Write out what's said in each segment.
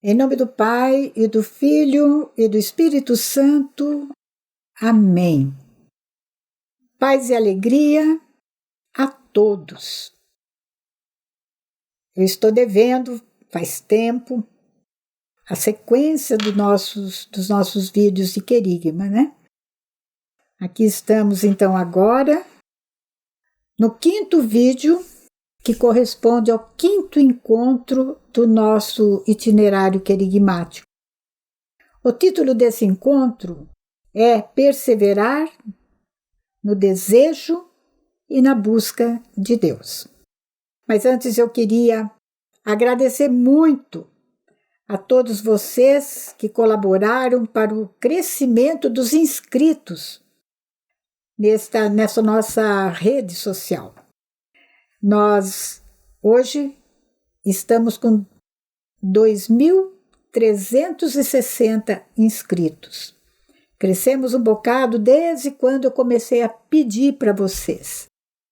Em nome do Pai, e do Filho, e do Espírito Santo. Amém. Paz e alegria a todos. Eu estou devendo, faz tempo, a sequência dos nossos vídeos de querigma, né? Aqui estamos, então, agora, no 5º vídeo, que corresponde ao 5º encontro do nosso itinerário querigmático. O título desse encontro é Perseverar no Desejo e na Busca de Deus. Mas antes eu queria agradecer muito a todos vocês que colaboraram para o crescimento dos inscritos nessa nossa rede social. Nós hoje estamos com 2.360 inscritos. Crescemos um bocado desde quando eu comecei a pedir para vocês.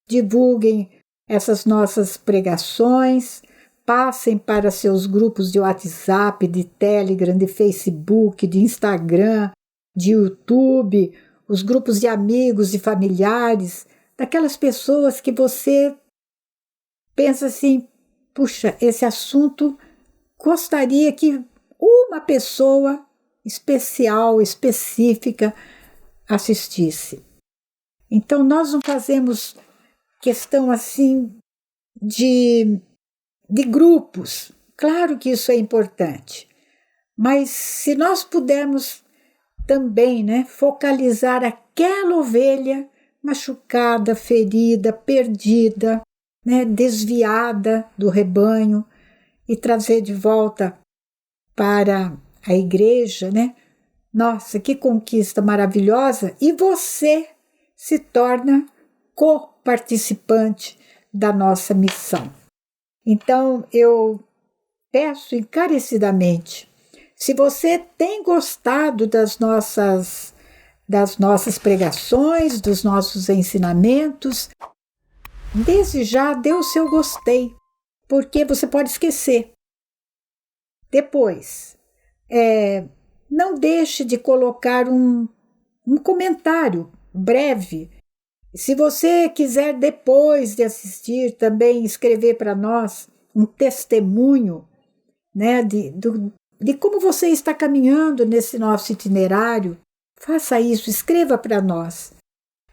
Divulguem essas nossas pregações, passem para seus grupos de WhatsApp, de Telegram, de Facebook, de Instagram, de YouTube, os grupos de amigos e familiares, daquelas pessoas que você pensa assim, puxa, esse assunto gostaria que uma pessoa especial, específica, assistisse. Então, nós não fazemos questão assim de grupos. Claro que isso é importante, mas se nós pudermos também, né, focalizar aquela ovelha machucada, ferida, perdida, né, desviada do rebanho e trazer de volta para a igreja, né? Nossa, que conquista maravilhosa! E você se torna co-participante da nossa missão. Então, eu peço encarecidamente, se você tem gostado das nossas pregações, dos nossos ensinamentos, desde já dê o seu gostei, porque você pode esquecer. Depois, não deixe de colocar um comentário breve. Se você quiser, depois de assistir, também escrever para nós um testemunho, né, de como você está caminhando nesse nosso itinerário, faça isso, escreva para nós.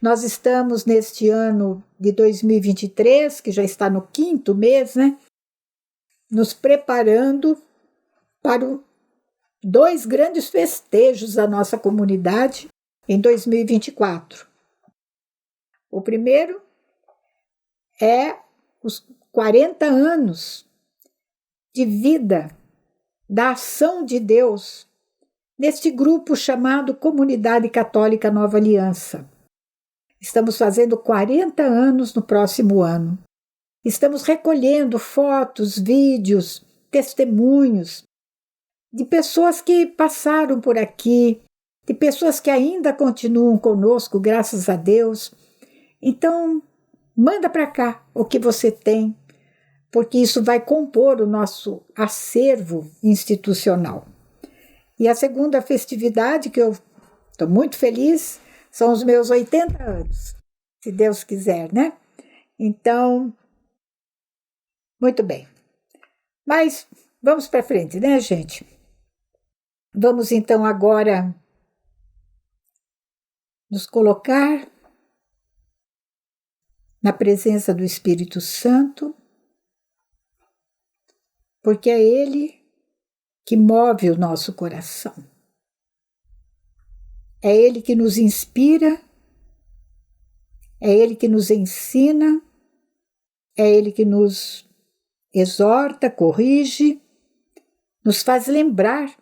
Nós estamos neste ano de 2023, que já está no 5º mês, né, nos preparando para 2 grandes festejos da nossa comunidade em 2024. O primeiro é os 40 anos de vida da ação de Deus neste grupo chamado Comunidade Católica Nova Aliança. Estamos fazendo 40 anos no próximo ano. Estamos recolhendo fotos, vídeos, testemunhos de pessoas que passaram por aqui, de pessoas que ainda continuam conosco, graças a Deus. Então, manda para cá o que você tem, porque isso vai compor o nosso acervo institucional. E a segunda festividade, que eu estou muito feliz, são os meus 80 anos, se Deus quiser, né? Então, muito bem. Mas vamos para frente, né, gente? Vamos então agora nos colocar na presença do Espírito Santo, porque é Ele que move o nosso coração. É Ele que nos inspira, é Ele que nos ensina, é Ele que nos exorta, corrige, nos faz lembrar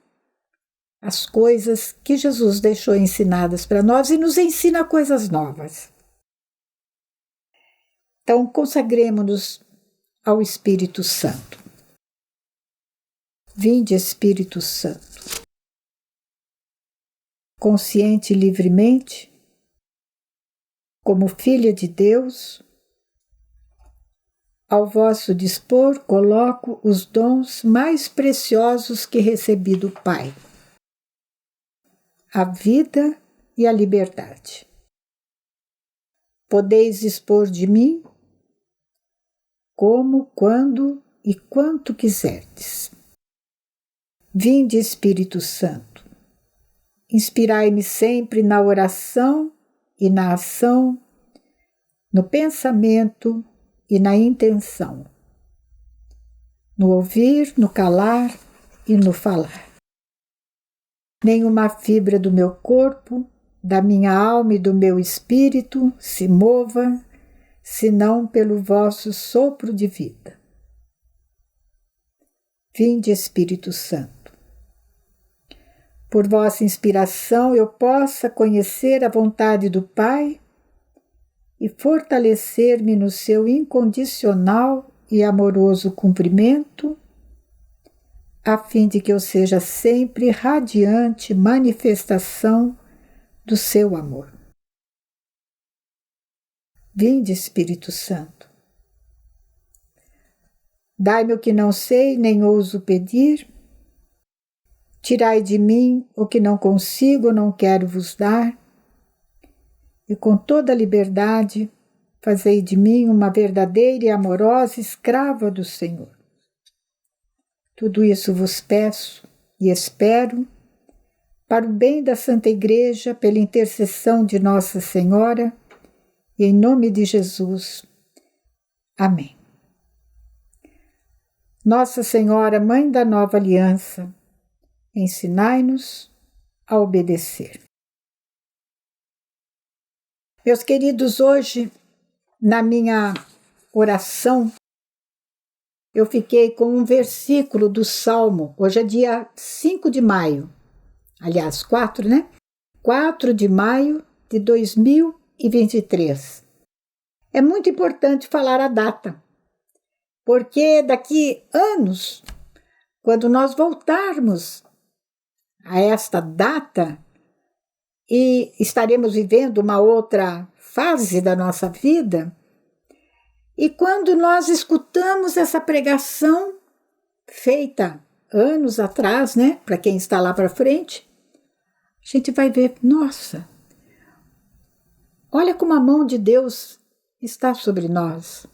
as coisas que Jesus deixou ensinadas para nós e nos ensina coisas novas. Então, consagremos-nos ao Espírito Santo. Vinde, Espírito Santo. Consciente e livremente, como filha de Deus, Ao vosso dispor coloco os dons mais preciosos que recebi do Pai: a vida e a liberdade. Podeis dispor de mim como, quando e quanto quiserdes. Vinde, Espírito Santo, inspirai-me sempre na oração e na ação, no pensamento e na intenção, no ouvir, no calar e no falar. Nenhuma fibra do meu corpo, da minha alma e do meu espírito se mova, senão pelo vosso sopro de vida. Vinde, Espírito Santo. Por vossa inspiração eu possa conhecer a vontade do Pai e fortalecer-me no seu incondicional e amoroso cumprimento, a fim de que eu seja sempre radiante manifestação do seu amor. Vinde, Espírito Santo. Dai-me o que não sei nem ouso pedir, tirai de mim o que não consigo ou não quero vos dar, e com toda a liberdade fazei de mim uma verdadeira e amorosa escrava do Senhor. Tudo isso vos peço e espero, para o bem da Santa Igreja, pela intercessão de Nossa Senhora, e em nome de Jesus. Amém. Nossa Senhora, Mãe da Nova Aliança, ensinai-nos a obedecer. Meus queridos, hoje, na minha oração, eu fiquei com um versículo do Salmo. Hoje é dia 5 de maio. Aliás, 4, né? 4 de maio de 2023. É muito importante falar a data, porque daqui anos, quando nós voltarmos a esta data e estaremos vivendo uma outra fase da nossa vida, e quando nós escutamos essa pregação feita anos atrás, né, para quem está lá para frente, a gente vai ver, nossa, olha como a mão de Deus está sobre nós.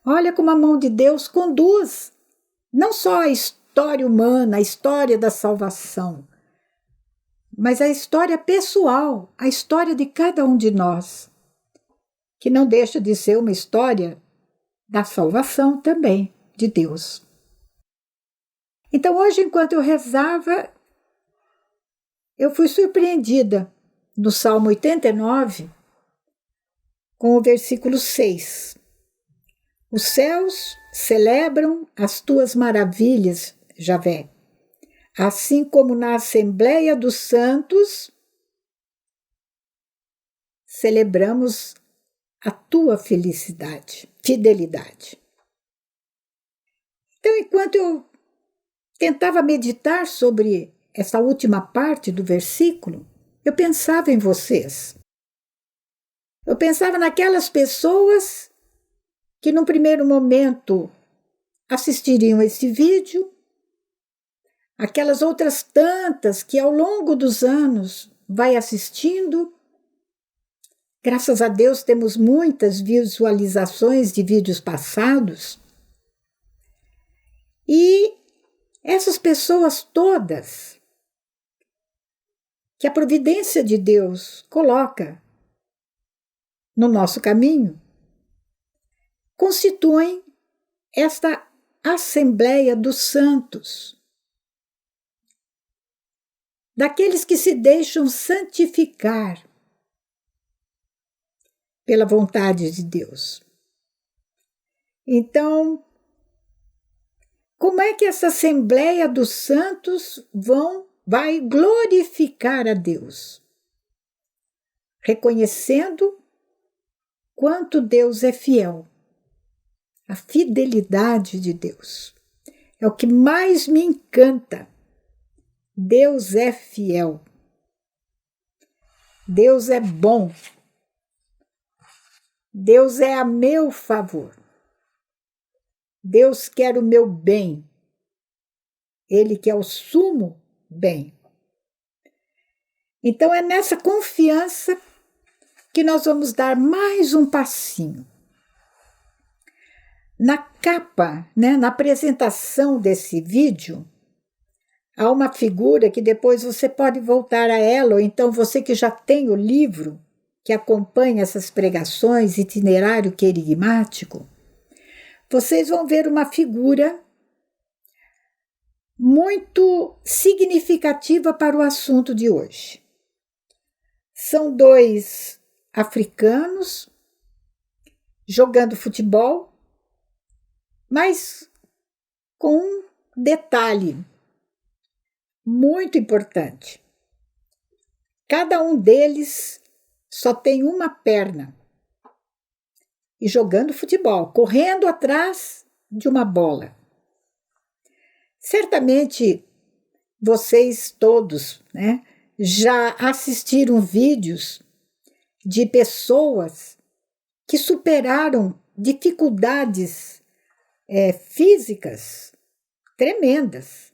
Olha como a mão de Deus conduz não só a história humana, a história da salvação, mas a história pessoal, a história de cada um de nós, que não deixa de ser uma história da salvação também de Deus. Então hoje, enquanto eu rezava, eu fui surpreendida no Salmo 89 com o versículo 6. Os céus celebram as tuas maravilhas, Javé, assim como na Assembleia dos Santos celebramos a tua fidelidade. Então, enquanto eu tentava meditar sobre essa última parte do versículo, eu pensava em vocês. Eu pensava naquelas pessoas que, num primeiro momento, assistiriam esse vídeo, aquelas outras tantas que, ao longo dos anos, vai assistindo. Graças a Deus, temos muitas visualizações de vídeos passados. E essas pessoas todas que a providência de Deus coloca no nosso caminho, constituem esta Assembleia dos Santos, daqueles que se deixam santificar pela vontade de Deus. Então, como é que essa Assembleia dos Santos vai glorificar a Deus? Reconhecendo quanto Deus é fiel. A fidelidade de Deus é o que mais me encanta. Deus é fiel. Deus é bom. Deus é a meu favor. Deus quer o meu bem. Ele que é o sumo bem. Então é nessa confiança que nós vamos dar mais um passinho. Na capa, né, na apresentação desse vídeo, há uma figura que depois você pode voltar a ela, ou então você que já tem o livro, que acompanha essas pregações, itinerário querigmático, vocês vão ver uma figura muito significativa para o assunto de hoje. São dois africanos jogando futebol, mas com um detalhe muito importante. Cada um deles só tem uma perna e jogando futebol, correndo atrás de uma bola. Certamente vocês todos, né, já assistiram vídeos de pessoas que superaram dificuldades físicas tremendas.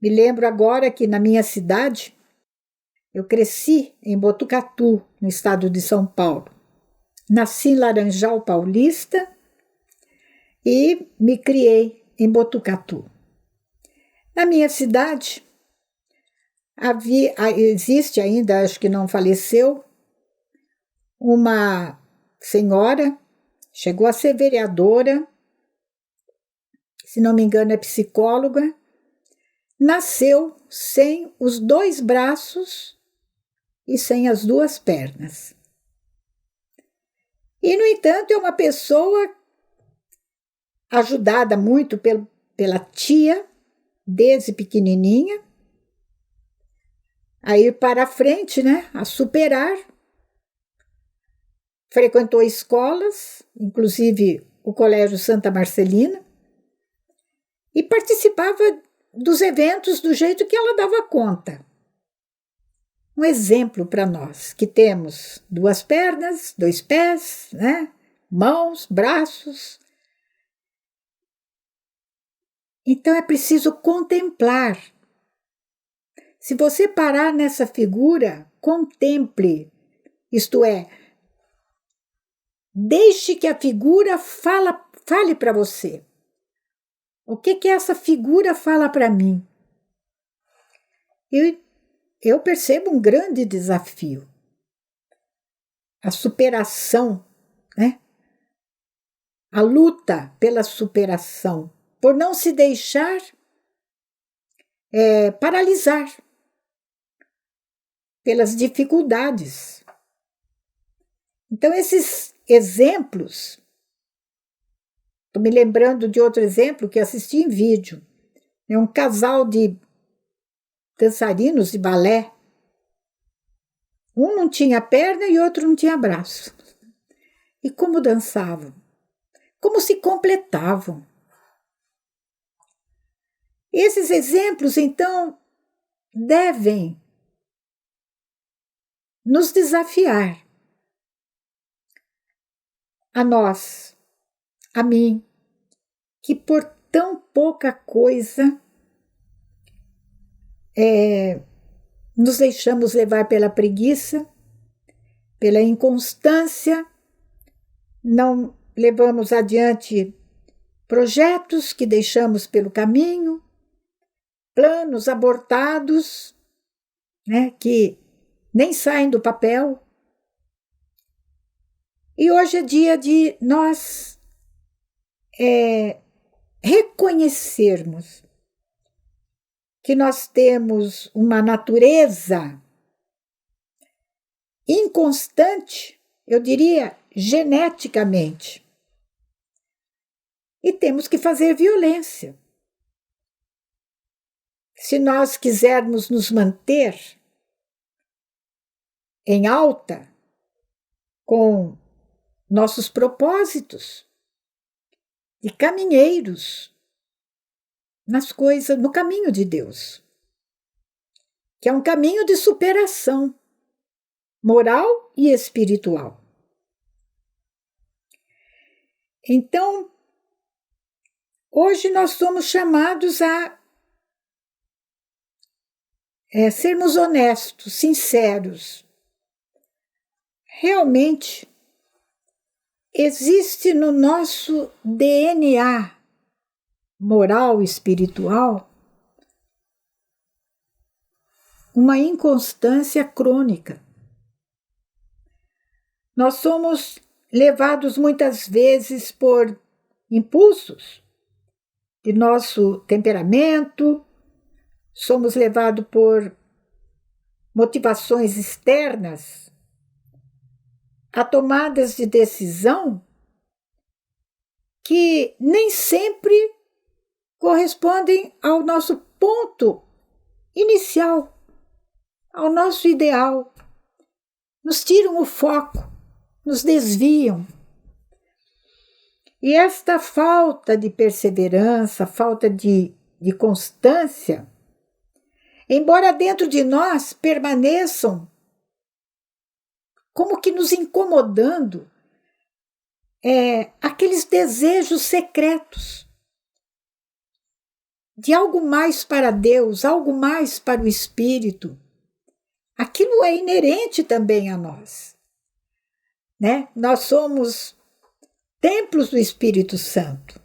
Me lembro agora que na minha cidade, eu cresci em Botucatu, no estado de São Paulo. Nasci em Laranjal Paulista e me criei em Botucatu. Na minha cidade, existe ainda, acho que não faleceu, uma senhora, chegou a ser vereadora, se não me engano é psicóloga, nasceu sem os 2 braços e sem as 2 pernas. E, no entanto, é uma pessoa ajudada muito pela tia, desde pequenininha, a ir para a frente, né, a superar. Frequentou escolas, inclusive o Colégio Santa Marcelina, e participava dos eventos do jeito que ela dava conta. Um exemplo para nós, que temos 2 pernas, 2 pés, né? Mãos, braços. Então é preciso contemplar. Se você parar nessa figura, contemple, isto é, deixe que a figura fale para você. O que essa figura fala para mim? Eu percebo um grande desafio. A superação, né? A luta pela superação, por não se deixar paralisar pelas dificuldades. Então, esses exemplos, estou me lembrando de outro exemplo que assisti em vídeo, é um casal de dançarinos de balé. Um não tinha perna e outro não tinha braço. E como dançavam? Como se completavam? Esses exemplos, então, devem nos desafiar. A nós, a mim, que por tão pouca coisa nos deixamos levar pela preguiça, pela inconstância, não levamos adiante projetos que deixamos pelo caminho, planos abortados, né, que nem saem do papel. E hoje é dia de nós reconhecermos que nós temos uma natureza inconstante, eu diria geneticamente, e temos que fazer violência. Se nós quisermos nos manter em alta com nossos propósitos de caminheiros nas coisas, no caminho de Deus, que é um caminho de superação moral e espiritual. Então, Hoje nós somos chamados a sermos honestos, sinceros. Realmente, existe no nosso DNA moral e espiritual uma inconstância crônica. Nós somos levados muitas vezes por impulsos de nosso temperamento, somos levados por motivações externas a tomadas de decisão que nem sempre correspondem ao nosso ponto inicial, ao nosso ideal. Nos tiram o foco, nos desviam. E esta falta de perseverança, falta de constância, embora dentro de nós permaneçam como que nos incomodando, aqueles desejos secretos de algo mais para Deus, algo mais para o Espírito. Aquilo é inerente também a nós, né? Nós somos templos do Espírito Santo.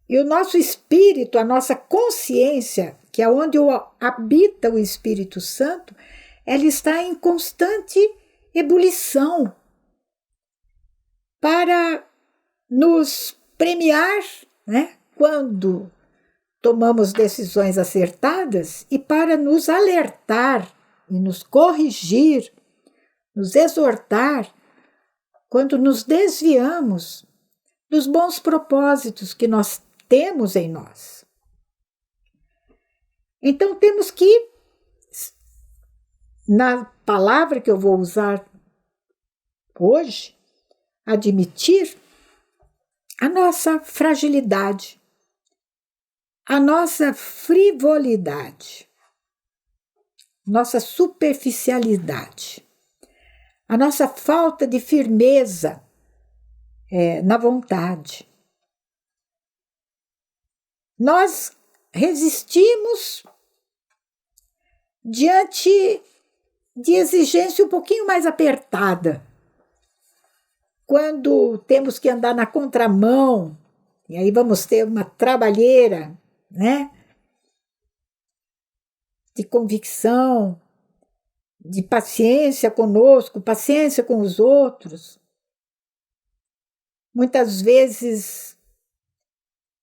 E o nosso espírito, a nossa consciência, que é onde habita o Espírito Santo, ela está em constante ebulição para nos premiar, né, quando tomamos decisões acertadas e para nos alertar e nos corrigir, nos exortar quando nos desviamos dos bons propósitos que nós temos em nós. Então temos que, na palavra que eu vou usar hoje, admitir a nossa fragilidade, a nossa frivolidade, nossa superficialidade, a nossa falta de firmeza na vontade. Nós resistimos diante de exigência um pouquinho mais apertada. Quando temos que andar na contramão, e aí vamos ter uma trabalheira, né? De convicção, de paciência conosco, paciência com os outros. Muitas vezes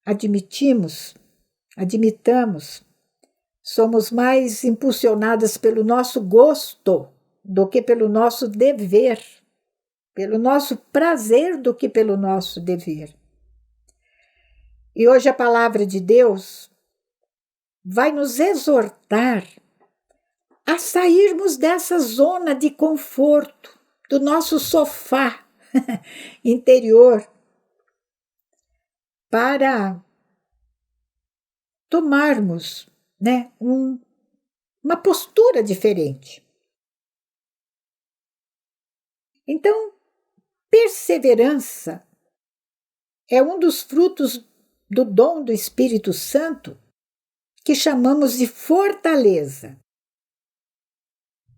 admitamos, somos mais impulsionadas pelo nosso gosto do que pelo nosso dever, pelo nosso prazer do que pelo nosso dever. E hoje a palavra de Deus vai nos exortar a sairmos dessa zona de conforto, do nosso sofá interior, para tomarmos, né, uma postura diferente. Então, perseverança é um dos frutos do dom do Espírito Santo que chamamos de fortaleza.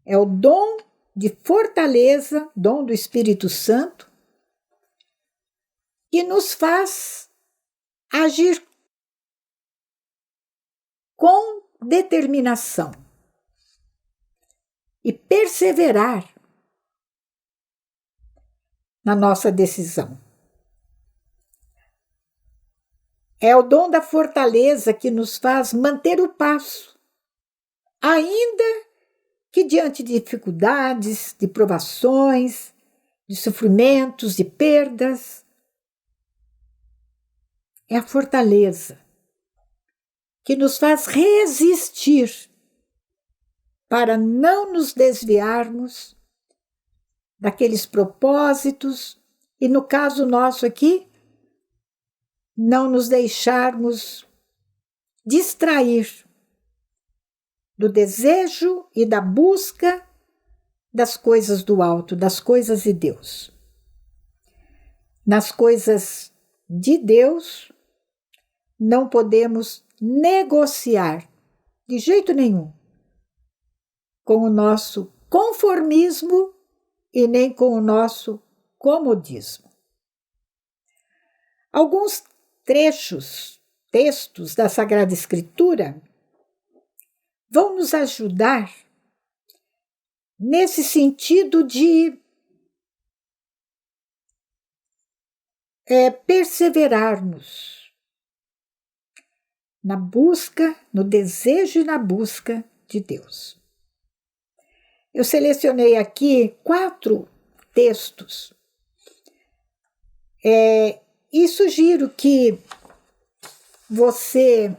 É o dom de fortaleza, dom do Espírito Santo, que nos faz agir com determinação e perseverar na nossa decisão. É o dom da fortaleza que nos faz manter o passo, ainda que diante de dificuldades, de provações, de sofrimentos, de perdas. É a fortaleza que nos faz resistir para não nos desviarmos daqueles propósitos e, no caso nosso aqui, não nos deixarmos distrair do desejo e da busca das coisas do alto, das coisas de Deus. Nas coisas de Deus, não podemos negociar de jeito nenhum com o nosso conformismo e nem com o nosso comodismo. Alguns textos da Sagrada Escritura vão nos ajudar nesse sentido de perseverarmos na busca, no desejo e na busca de Deus. Eu selecionei aqui 4 textos e sugiro que você,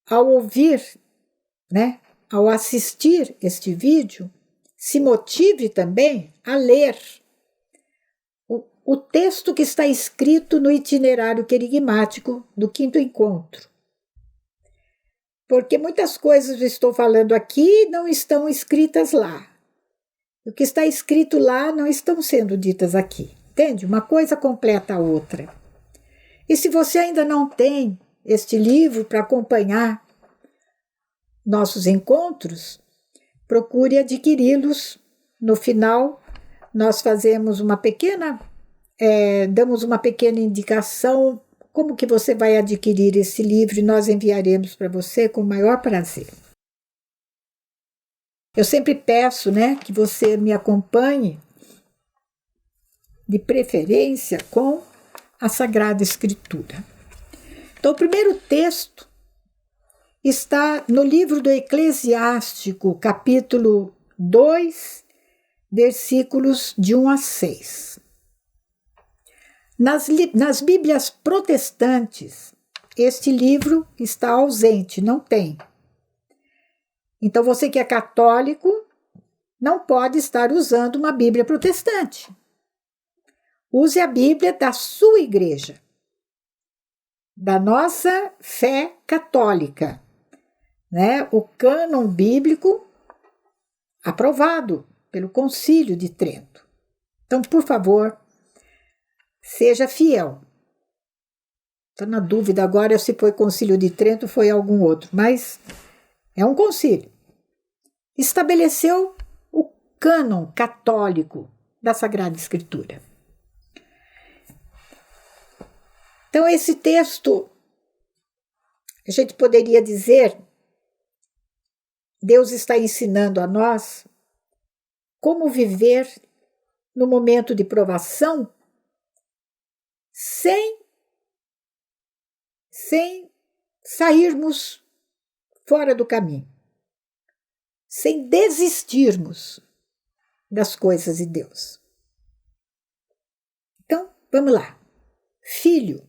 ao ouvir, ao assistir este vídeo, se motive também a ler o texto que está escrito no itinerário querigmático do 5º encontro. Porque muitas coisas que estou falando aqui não estão escritas lá. O que está escrito lá não estão sendo ditas aqui. Entende? Uma coisa completa a outra. E se você ainda não tem este livro para acompanhar nossos encontros, procure adquiri-los. No final, nós fazemos damos uma pequena indicação como que você vai adquirir esse livro e nós enviaremos para você com o maior prazer. Eu sempre peço, que você me acompanhe, de preferência com a Sagrada Escritura. Então, o primeiro texto está no livro do Eclesiástico, capítulo 2, versículos de 1 a 6. Nas Bíblias protestantes, este livro está ausente, não tem. Então, você que é católico não pode estar usando uma Bíblia protestante. Use a Bíblia da sua igreja, da nossa fé católica, o cânon bíblico aprovado pelo Concílio de Trento. Então, por favor, seja fiel. Estou na dúvida agora se foi Concílio de Trento ou foi algum outro, mas é um concílio. Estabeleceu o cânon católico da Sagrada Escritura. Então, esse texto, a gente poderia dizer, Deus está ensinando a nós como viver no momento de provação sem sairmos fora do caminho, sem desistirmos das coisas de Deus. Então, vamos lá. Filho.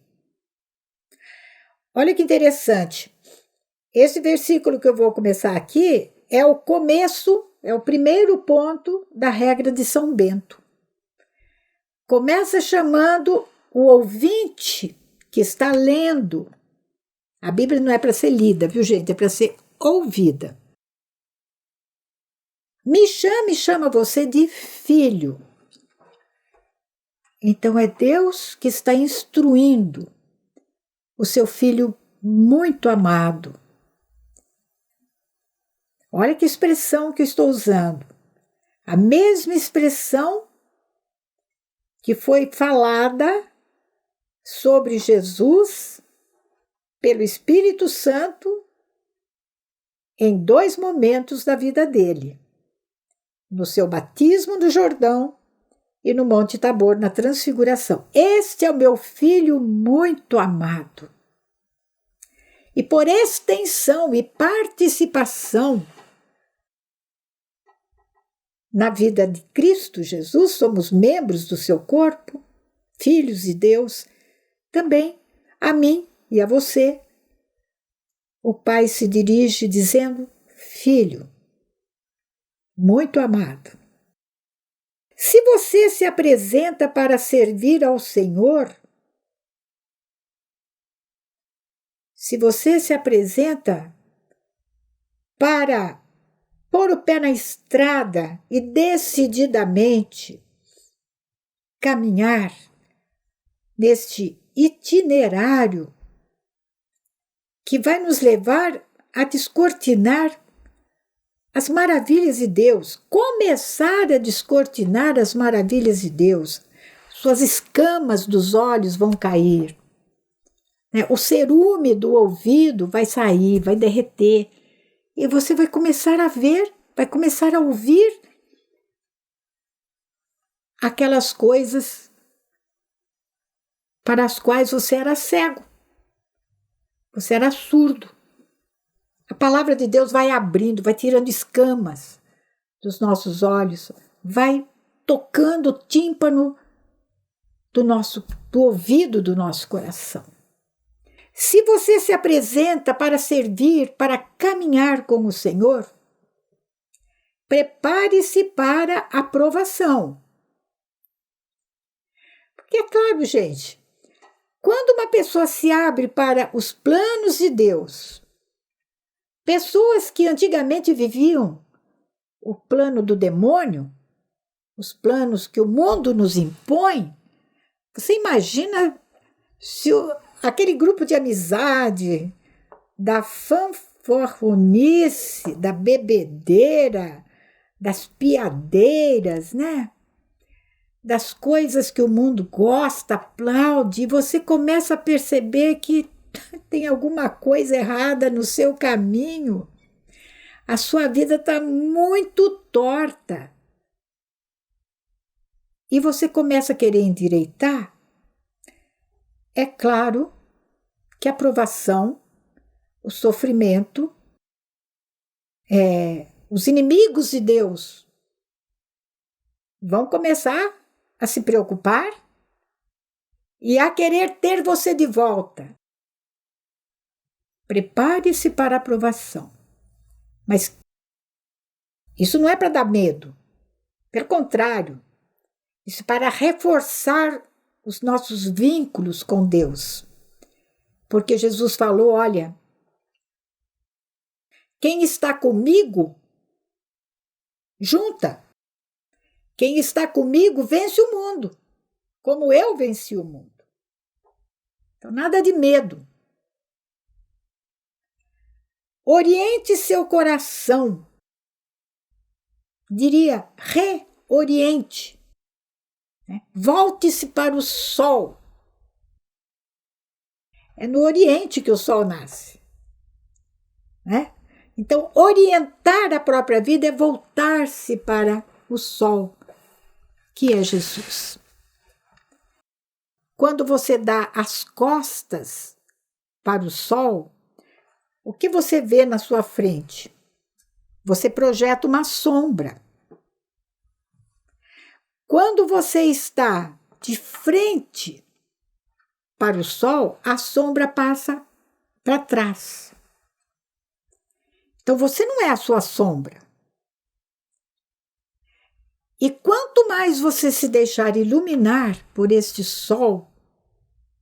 Olha que interessante. Esse versículo que eu vou começar aqui é o começo, é o primeiro ponto da regra de São Bento. Começa chamando o ouvinte que está lendo. A Bíblia não é para ser lida, viu, gente? É para ser ouvida. Me chama você de filho. Então é Deus que está instruindo o seu filho muito amado. Olha que expressão que eu estou usando. A mesma expressão que foi falada sobre Jesus pelo Espírito Santo em 2 momentos da vida dele. No seu batismo no Jordão e no Monte Tabor, na Transfiguração. Este é o meu filho muito amado. E por extensão e participação na vida de Cristo Jesus, somos membros do seu corpo, filhos de Deus, também a mim e a você. O Pai se dirige dizendo, filho, muito amado. Se você se apresenta para servir ao Senhor, se você se apresenta para pôr o pé na estrada e decididamente caminhar neste itinerário que vai nos levar a descortinar as maravilhas de Deus, começar a descortinar as maravilhas de Deus. Suas escamas dos olhos vão cair, né? O cerume do ouvido vai sair, vai derreter, e você vai começar a ver, vai começar a ouvir aquelas coisas para as quais você era cego, você era surdo. A palavra de Deus vai abrindo, vai tirando escamas dos nossos olhos, vai tocando o tímpano do ouvido do nosso coração. Se você se apresenta para servir, para caminhar com o Senhor, prepare-se para a aprovação. Porque é claro, gente, quando uma pessoa se abre para os planos de Deus, pessoas que antigamente viviam o plano do demônio, os planos que o mundo nos impõe, você imagina se aquele grupo de amizade, da fanfarronice, da bebedeira, das piadeiras, né? Das coisas que o mundo gosta, aplaude, e você começa a perceber que tem alguma coisa errada no seu caminho. A sua vida está muito torta. E você começa a querer endireitar. É claro que a provação, o sofrimento, os inimigos de Deus vão começar a se preocupar e a querer ter você de volta. Prepare-se para a aprovação. Mas isso não é para dar medo. Pelo contrário, isso é para reforçar os nossos vínculos com Deus. Porque Jesus falou, olha, quem está comigo, junta. Quem está comigo vence o mundo, como eu venci o mundo. Então, nada de medo. Oriente seu coração. Diria, reoriente. Volte-se para o sol. É no Oriente que o sol nasce. Né? Então, orientar a própria vida é voltar-se para o sol, que é Jesus. Quando você dá as costas para o sol, o que você vê na sua frente? Você projeta uma sombra. Quando você está de frente para o sol, a sombra passa para trás. Então você não é a sua sombra. E quanto mais você se deixar iluminar por este sol,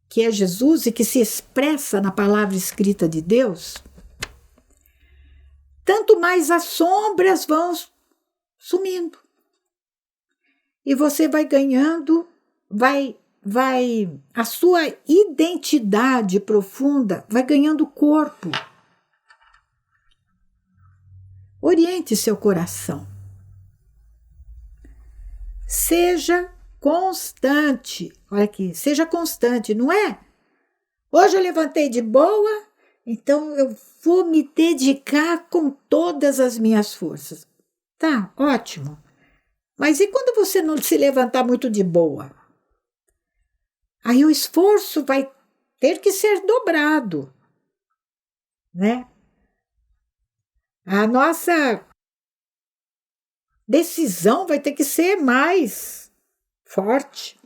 que é Jesus e que se expressa na palavra escrita de Deus, tanto mais as sombras vão sumindo. E você vai ganhando, a sua identidade profunda vai ganhando corpo. Oriente seu coração. Seja constante. Olha aqui, seja constante, não é? Hoje eu levantei de boa, então eu vou me dedicar com todas as minhas forças. Tá, ótimo. Mas e quando você não se levantar muito de boa? Aí o esforço vai ter que ser dobrado, né? A nossa decisão vai ter que ser mais forte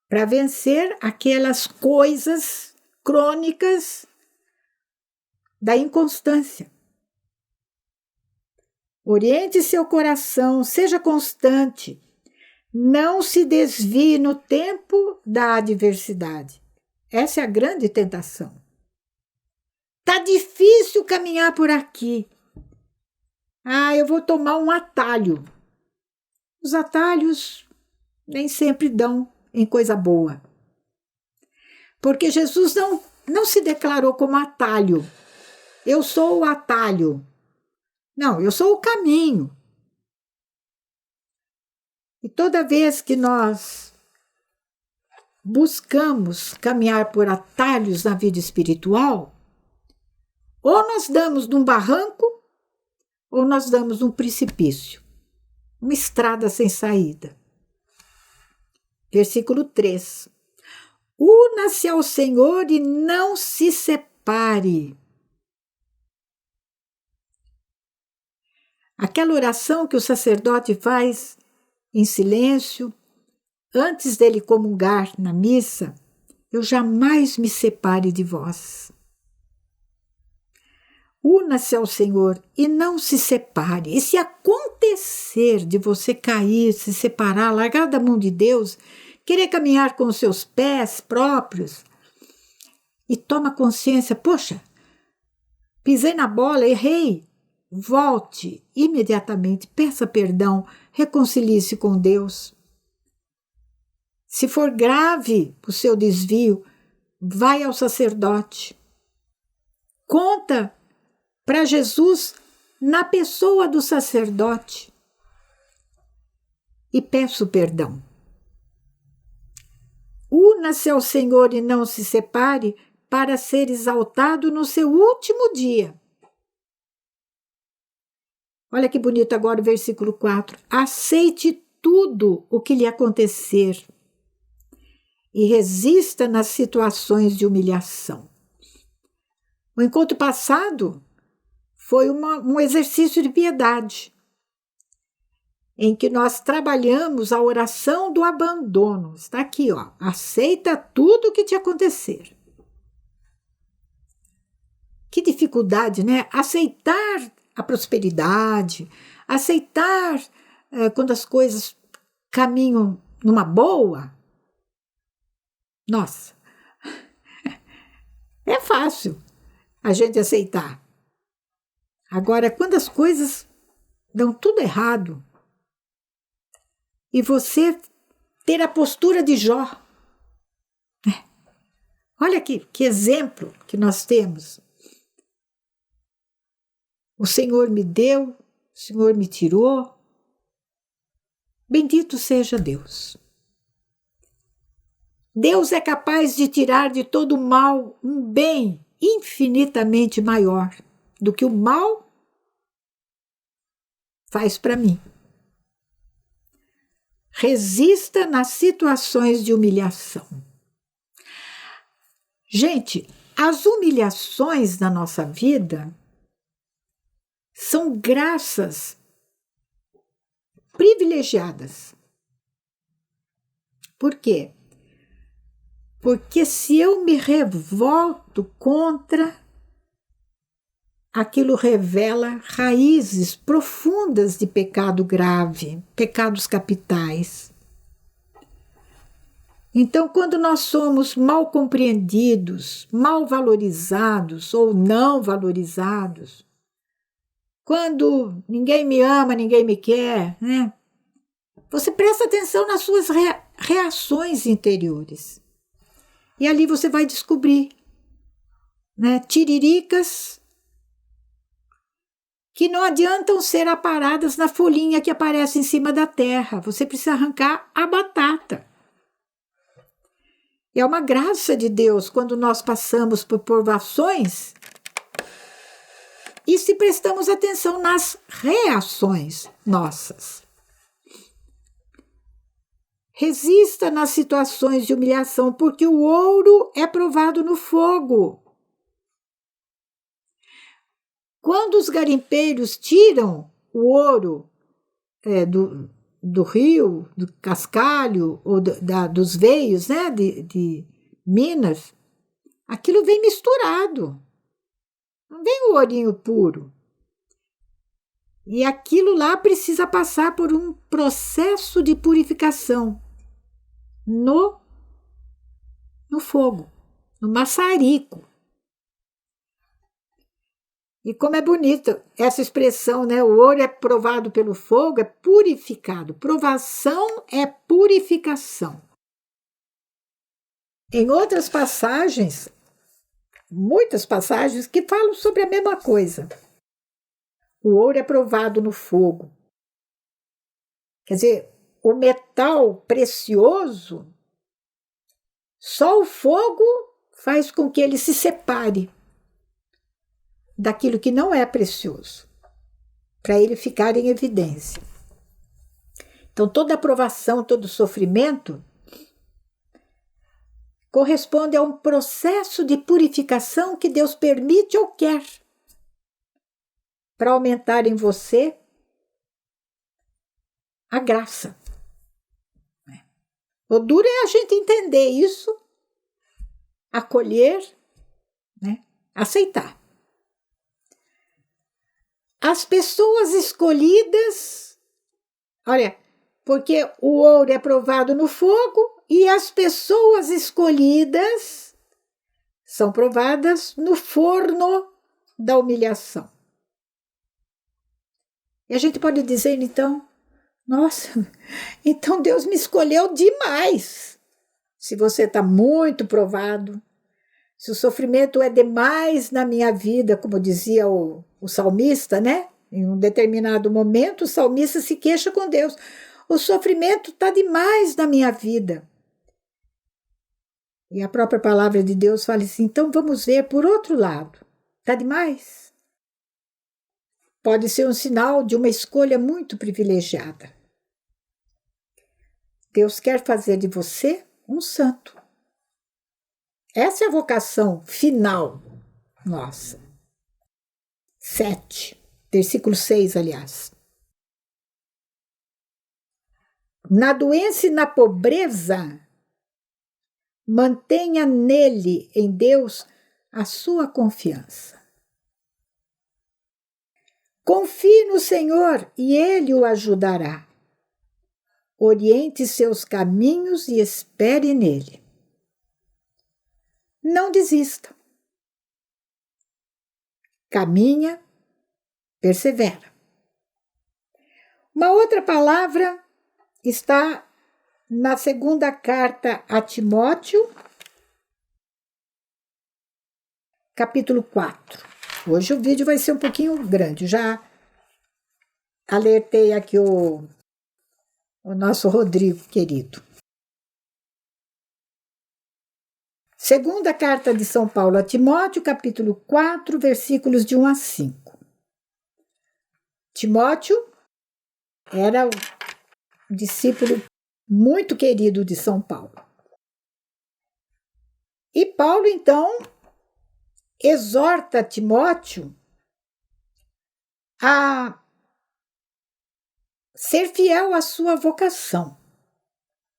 para vencer aquelas coisas crônicas da inconstância. Oriente seu coração, seja constante, não se desvie no tempo da adversidade. Essa é a grande tentação. Tá difícil caminhar por aqui. Eu vou tomar um atalho. Os atalhos nem sempre dão em coisa boa. Porque Jesus não se declarou como atalho. Eu sou o atalho. Não, eu sou o caminho. E toda vez que nós buscamos caminhar por atalhos na vida espiritual, ou nós damos num barranco, ou nós damos num precipício, uma estrada sem saída. Versículo 3. Una-se ao Senhor e não se separe. Aquela oração que o sacerdote faz em silêncio, antes dele comungar na missa, eu jamais me separe de vós. Una-se ao Senhor e não se separe. E se acontecer de você cair, se separar, largar da mão de Deus, querer caminhar com os seus pés próprios, e toma consciência, poxa, pisei na bola, errei, volte imediatamente, peça perdão, reconcilie-se com Deus. Se for grave o seu desvio, vai ao sacerdote. Conta para Jesus na pessoa do sacerdote e peço perdão. Una-se ao Senhor e não se separe para ser exaltado no seu último dia. Olha que bonito agora o versículo 4. Aceite tudo o que lhe acontecer e resista nas situações de humilhação. O encontro passado foi um exercício de piedade, em que nós trabalhamos a oração do abandono. Está aqui, ó. Aceita tudo o que te acontecer. Que dificuldade, né? Aceitar a prosperidade, aceitar quando as coisas caminham numa boa. Nossa, é fácil a gente aceitar. Agora, quando as coisas dão tudo errado, e você ter a postura de Jó. Olha que exemplo que nós temos. O Senhor me deu, o Senhor me tirou. Bendito seja Deus. Deus é capaz de tirar de todo o mal um bem infinitamente maior do que o mal faz para mim. Resista nas situações de humilhação. Gente, as humilhações na nossa vida são graças privilegiadas. Por quê? Porque se eu me revolto contra, aquilo revela raízes profundas de pecado grave, pecados capitais. Então, quando nós somos mal compreendidos, mal valorizados ou não valorizados, quando ninguém me ama, ninguém me quer, né? Você presta atenção nas suas reações interiores. E ali você vai descobrir, né, tiriricas que não adiantam ser aparadas na folhinha que aparece em cima da terra. Você precisa arrancar a batata. É uma graça de Deus quando nós passamos por provações e se prestamos atenção nas reações nossas. Resista nas situações de humilhação, porque o ouro é provado no fogo. Quando os garimpeiros tiram o ouro do rio, do cascalho, ou dos veios, né, de Minas, aquilo vem misturado. Não vem o ourinho puro. E aquilo lá precisa passar por um processo de purificação no fogo, no maçarico. E como é bonita essa expressão, né? O ouro é provado pelo fogo, é purificado. Provação é purificação. Em outras passagens, muitas passagens que falam sobre a mesma coisa. O ouro é provado no fogo. Quer dizer, o metal precioso, só o fogo faz com que ele se separe daquilo que não é precioso, para ele ficar em evidência. Então, toda aprovação, todo sofrimento corresponde a um processo de purificação que Deus permite ou quer para aumentar em você a graça. O duro é a gente entender isso, acolher, né? Aceitar. As pessoas escolhidas, olha, porque o ouro é provado no fogo e as pessoas escolhidas são provadas no forno da humilhação. E a gente pode dizer, então, nossa, então Deus me escolheu demais. Se você está muito provado, se o sofrimento é demais na minha vida, como dizia o salmista, né? Em um determinado momento, o salmista se queixa com Deus. O sofrimento está demais na minha vida. E a própria palavra de Deus fala assim, então vamos ver por outro lado. Está demais? Pode ser um sinal de uma escolha muito privilegiada. Deus quer fazer de você um santo. Essa é a vocação final nossa. 7, versículo 6, aliás. Na doença e na pobreza, mantenha nele, em Deus, a sua confiança. Confie no Senhor e Ele o ajudará. Oriente seus caminhos e espere nele. Não desista. Caminha, persevera. Uma outra palavra está na segunda carta a Timóteo, capítulo 4. Hoje o vídeo vai ser um pouquinho grande. Já alertei aqui o nosso Rodrigo querido. Segunda carta de São Paulo a Timóteo, capítulo 4, versículos de 1 a 5. Timóteo era o discípulo muito querido de São Paulo. E Paulo, então, exorta Timóteo a ser fiel à sua vocação.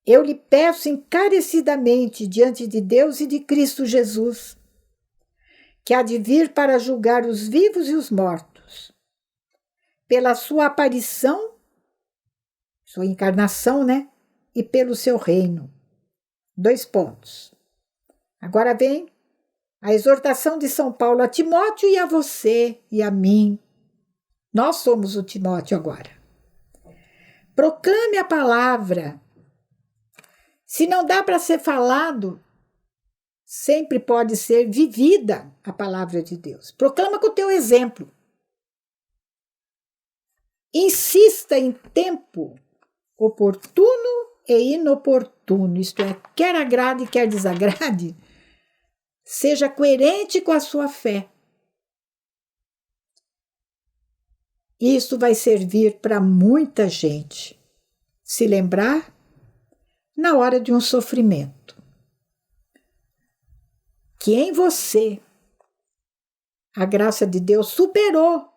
Eu lhe peço encarecidamente diante de Deus e de Cristo Jesus, que há de vir para julgar os vivos e os mortos, pela sua aparição, sua encarnação, né? E pelo seu reino. 2 pontos. Agora vem a exortação de São Paulo a Timóteo e a você e a mim. Nós somos o Timóteo agora. Proclame a palavra. Se não dá para ser falado, sempre pode ser vivida a palavra de Deus. Proclama com o teu exemplo. Insista em tempo oportuno e inoportuno, isto é, quer agrade, quer desagrade, seja coerente com a sua fé. Isso vai servir para muita gente se lembrar na hora de um sofrimento, que em você a graça de Deus superou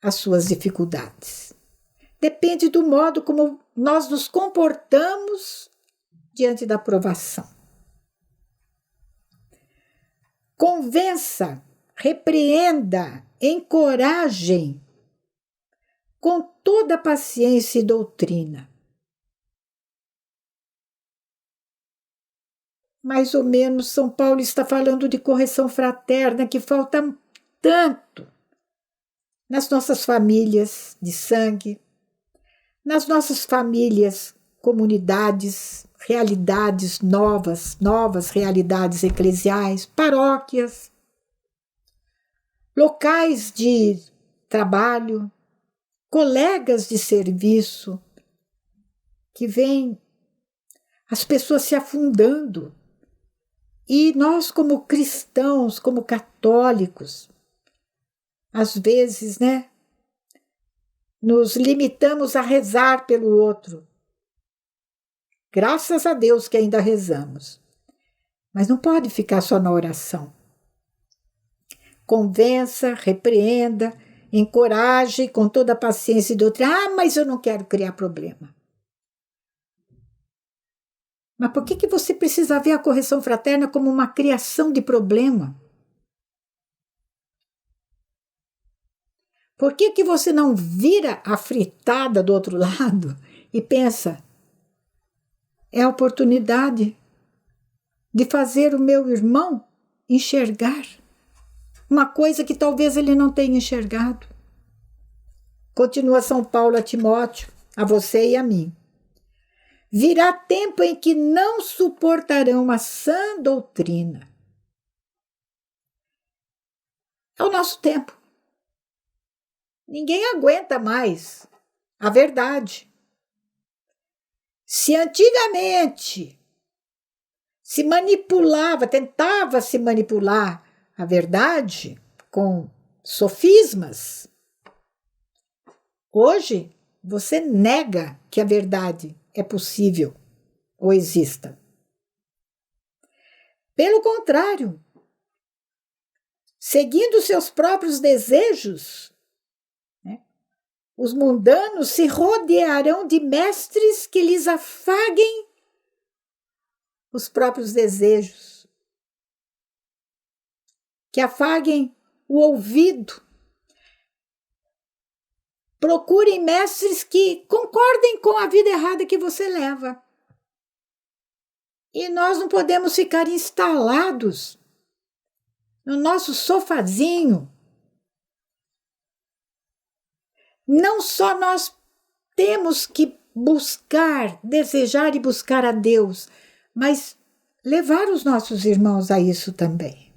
as suas dificuldades. Depende do modo como nós nos comportamos diante da provação. Convença, repreenda, encorajem com toda paciência e doutrina. Mais ou menos, São Paulo está falando de correção fraterna que falta tanto nas nossas famílias de sangue, nas nossas famílias, comunidades realidades novas realidades eclesiais, paróquias, locais de trabalho, colegas de serviço, que veem as pessoas se afundando. E nós, como cristãos, como católicos, às vezes, nos limitamos a rezar pelo outro. Graças a Deus que ainda rezamos. Mas não pode ficar só na oração. Convença, repreenda, encoraje com toda a paciência e doutrina. Mas eu não quero criar problema. Mas por que você precisa ver a correção fraterna como uma criação de problema? Por que você não vira a fritada do outro lado e pensa, é a oportunidade de fazer o meu irmão enxergar uma coisa que talvez ele não tenha enxergado. Continua São Paulo a Timóteo, a você e a mim. Virá tempo em que não suportarão a sã doutrina. É o nosso tempo. Ninguém aguenta mais a verdade. Se antigamente se manipulava, tentava se manipular a verdade com sofismas, hoje você nega que a verdade é possível ou exista. Pelo contrário, seguindo seus próprios desejos, os mundanos se rodearão de mestres que lhes afaguem os próprios desejos, que afaguem o ouvido. Procurem mestres que concordem com a vida errada que você leva. E nós não podemos ficar instalados no nosso sofazinho. Não só nós temos que buscar, desejar e buscar a Deus, mas levar os nossos irmãos a isso também.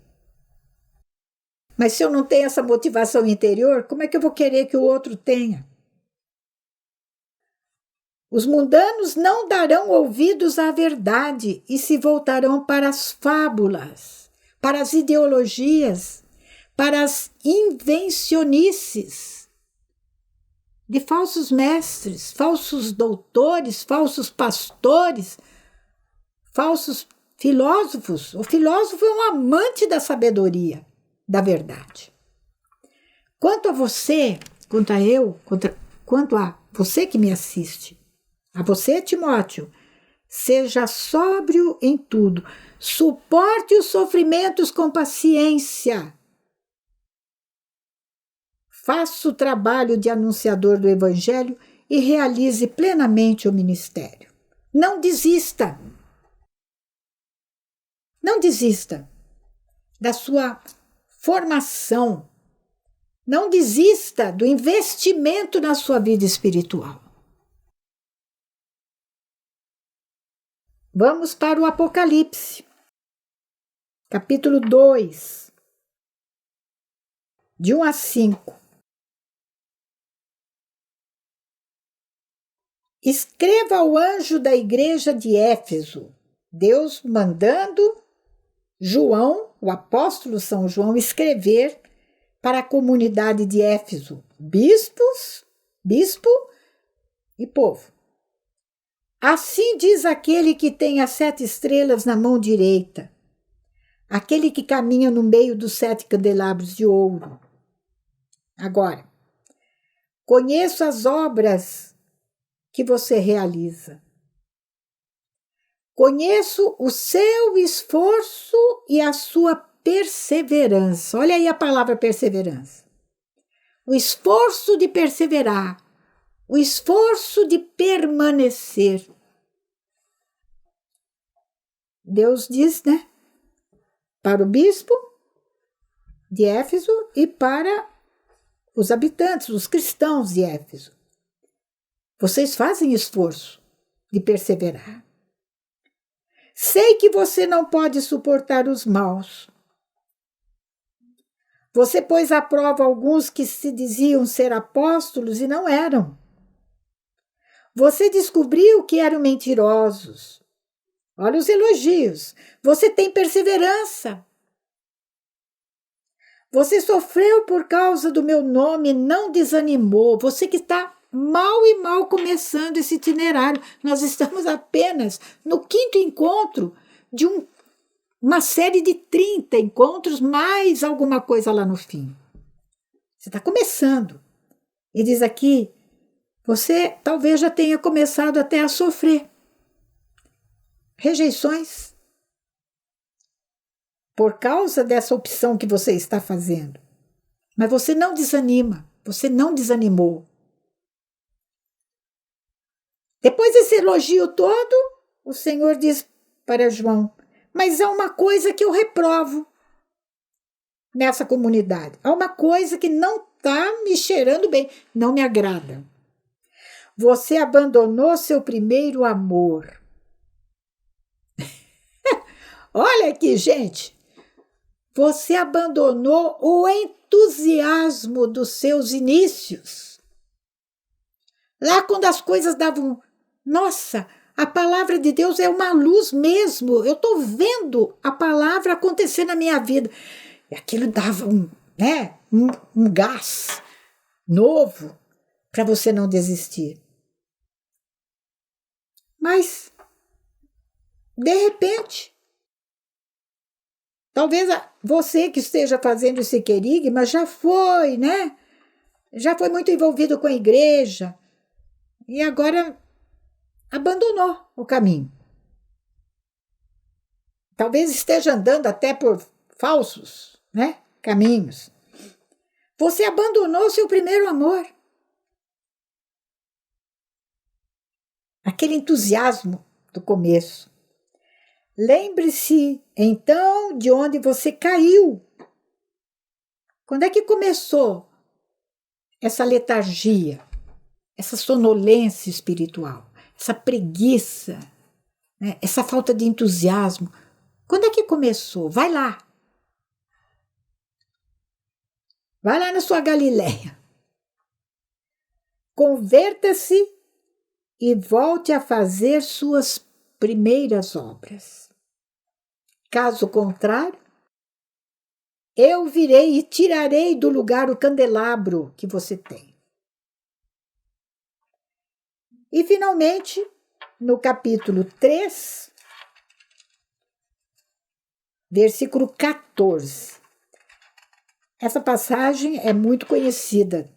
Mas se eu não tenho essa motivação interior, como é que eu vou querer que o outro tenha? Os mundanos não darão ouvidos à verdade e se voltarão para as fábulas, para as ideologias, para as invencionices de falsos mestres, falsos doutores, falsos pastores, falsos filósofos. O filósofo é um amante da sabedoria, da verdade. Quanto a você, quanto a eu, quanto a você que me assiste, a você, Timóteo, seja sóbrio em tudo, suporte os sofrimentos com paciência. Faça o trabalho de anunciador do Evangelho e realize plenamente o ministério. Não desista. Não desista da sua formação. Não desista do investimento na sua vida espiritual. Vamos para o Apocalipse, capítulo 2, de 1 a 5. Escreva ao anjo da igreja de Éfeso, Deus mandando João, o apóstolo São João, escrever para a comunidade de Éfeso, bispo e povo. Assim diz aquele que tem as 7 estrelas na mão direita, aquele que caminha no meio dos 7 candelabros de ouro. Agora, conheço as obras que você realiza. Conheço o seu esforço e a sua perseverança. Olha aí a palavra perseverança. O esforço de perseverar, o esforço de permanecer. Deus diz, para o bispo de Éfeso e para os habitantes, os cristãos de Éfeso. Vocês fazem esforço de perseverar. Sei que você não pode suportar os maus. Você pôs à prova alguns que se diziam ser apóstolos e não eram. Você descobriu que eram mentirosos. Olha os elogios. Você tem perseverança. Você sofreu por causa do meu nome e não desanimou. Você que está mal e mal começando esse itinerário. Nós estamos apenas no 5º encontro de uma série de 30 encontros, mais alguma coisa lá no fim. Você está começando. E diz aqui, você talvez já tenha começado até a sofrer rejeições por causa dessa opção que você está fazendo. Mas você não desanima, você não desanimou. Depois desse elogio todo, o Senhor diz para João, mas há uma coisa que eu reprovo nessa comunidade. Há uma coisa que não está me cheirando bem, não me agrada. Você abandonou seu primeiro amor. Olha aqui, gente. Você abandonou o entusiasmo dos seus inícios. Lá quando as coisas davam... Nossa, a palavra de Deus é uma luz mesmo. Eu estou vendo a palavra acontecer na minha vida. E aquilo dava um gás novo para você não desistir. Mas, de repente, talvez você que esteja fazendo esse querigma já foi, né? Já foi muito envolvido com a igreja e agora abandonou o caminho. Talvez esteja andando até por falsos, né, caminhos. Você abandonou seu primeiro amor. Aquele entusiasmo do começo. Lembre-se, então, de onde você caiu. Quando é que começou essa letargia, essa sonolência espiritual, essa preguiça, né, essa falta de entusiasmo? Quando é que começou? Vai lá. Vai lá na sua Galileia. Converta-se e volte a fazer suas primeiras obras. Caso contrário, eu virei e tirarei do lugar o candelabro que você tem. E, finalmente, no capítulo 3, versículo 14. Essa passagem é muito conhecida.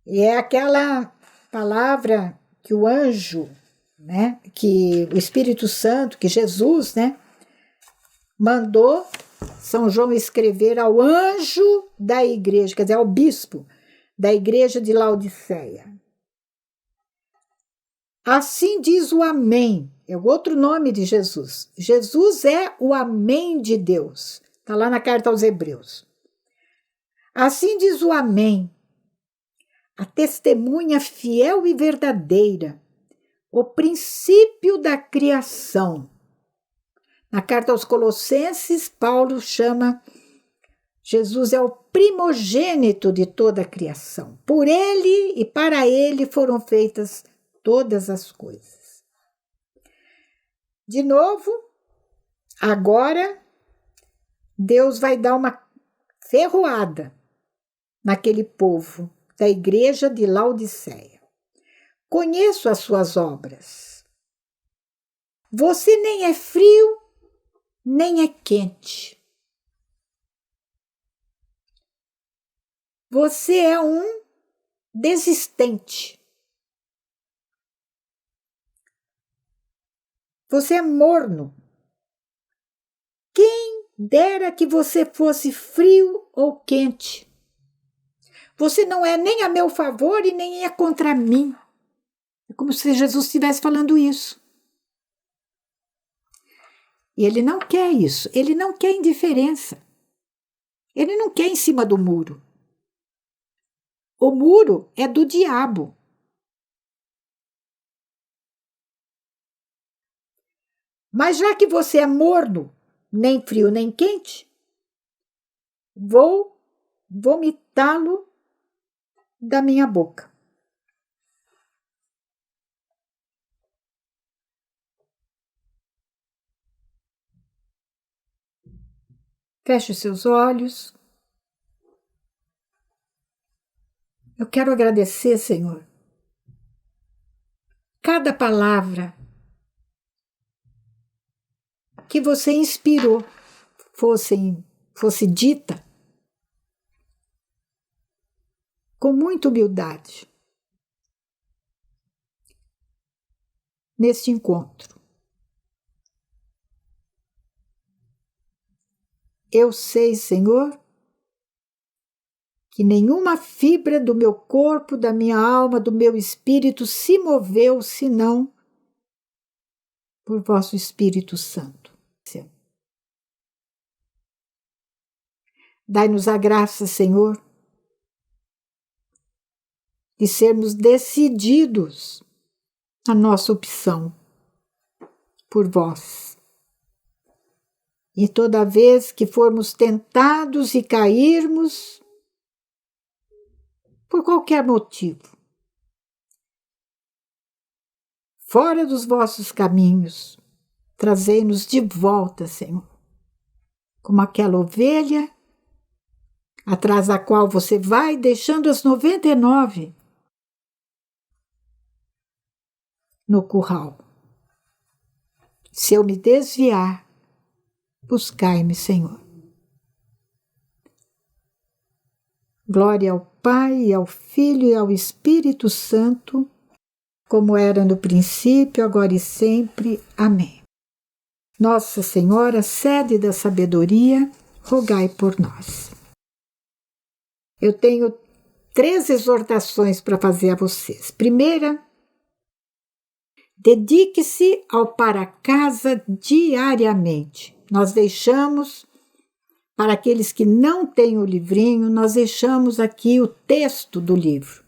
E é aquela palavra que o anjo, né, que o Espírito Santo, que Jesus, né, mandou São João escrever ao anjo da igreja, quer dizer, ao bispo da igreja de Laodiceia. Assim diz o Amém, é o outro nome de Jesus. Jesus é o Amém de Deus, está lá na carta aos Hebreus. Assim diz o Amém, a testemunha fiel e verdadeira, o princípio da criação. Na carta aos Colossenses, Paulo chama Jesus é o primogênito de toda a criação. Por ele e para ele foram feitas todas as coisas. De novo, agora, Deus vai dar uma ferroada naquele povo da igreja de Laodiceia. Conheço as suas obras. Você nem é frio, nem é quente. Você é um desistente. Você é morno. Quem dera que você fosse frio ou quente. Você não é nem a meu favor e nem é contra mim. É como se Jesus estivesse falando isso. E ele não quer isso. Ele não quer indiferença. Ele não quer em cima do muro. O muro é do diabo. Mas já que você é morno, nem frio nem quente, vou vomitá-lo da minha boca. Feche os seus olhos. Eu quero agradecer, Senhor, cada palavra que você inspirou fosse dita com muita humildade neste encontro. Eu sei, Senhor, que nenhuma fibra do meu corpo, da minha alma, do meu espírito se moveu senão por vosso Espírito Santo. Dai-nos a graça, Senhor, de sermos decididos na nossa opção por vós. E toda vez que formos tentados e cairmos, por qualquer motivo, fora dos vossos caminhos, trazei-nos de volta, Senhor, como aquela ovelha atrás da qual você vai deixando as 99 no curral. Se eu me desviar, buscai-me, Senhor. Glória ao Pai, e ao Filho e ao Espírito Santo, como era no princípio, agora e sempre. Amém. Nossa Senhora, sede da sabedoria, rogai por nós. Eu tenho 3 exortações para fazer a vocês. Primeira, dedique-se ao para casa diariamente. Nós deixamos, para aqueles que não têm o livrinho, nós deixamos aqui o texto do livro.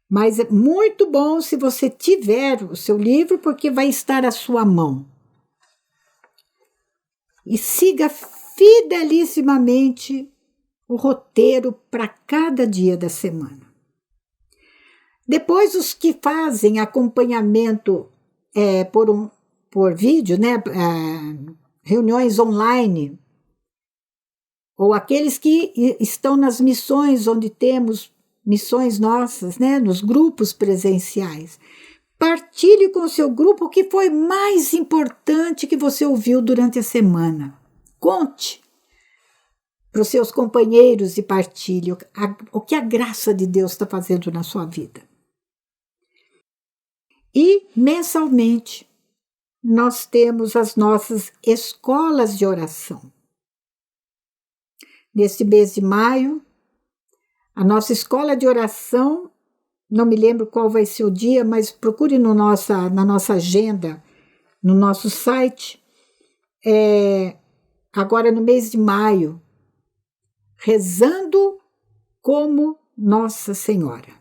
Mas é muito bom se você tiver o seu livro, porque vai estar à sua mão. E siga fidelissimamente o roteiro para cada dia da semana. Depois, os que fazem acompanhamento por vídeo, né, reuniões online, ou aqueles que estão nas missões, onde temos missões nossas, né, nos grupos presenciais, partilhe com o seu grupo o que foi mais importante que você ouviu durante a semana. Conte para os seus companheiros e partilhe o que a graça de Deus está fazendo na sua vida. E, mensalmente, nós temos as nossas escolas de oração. Neste mês de maio, a nossa escola de oração, não me lembro qual vai ser o dia, mas procure na nossa agenda, no nosso site, agora no mês de maio, rezando como Nossa Senhora.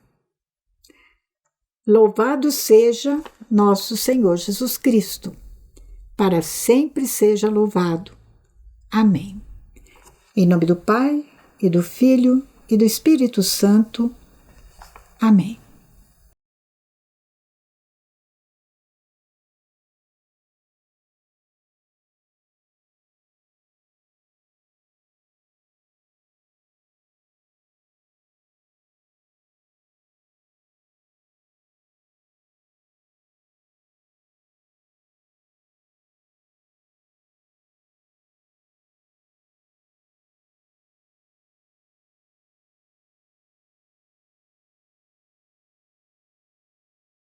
Louvado seja nosso Senhor Jesus Cristo, para sempre seja louvado. Amém. Em nome do Pai, e do Filho, e do Espírito Santo. Amém.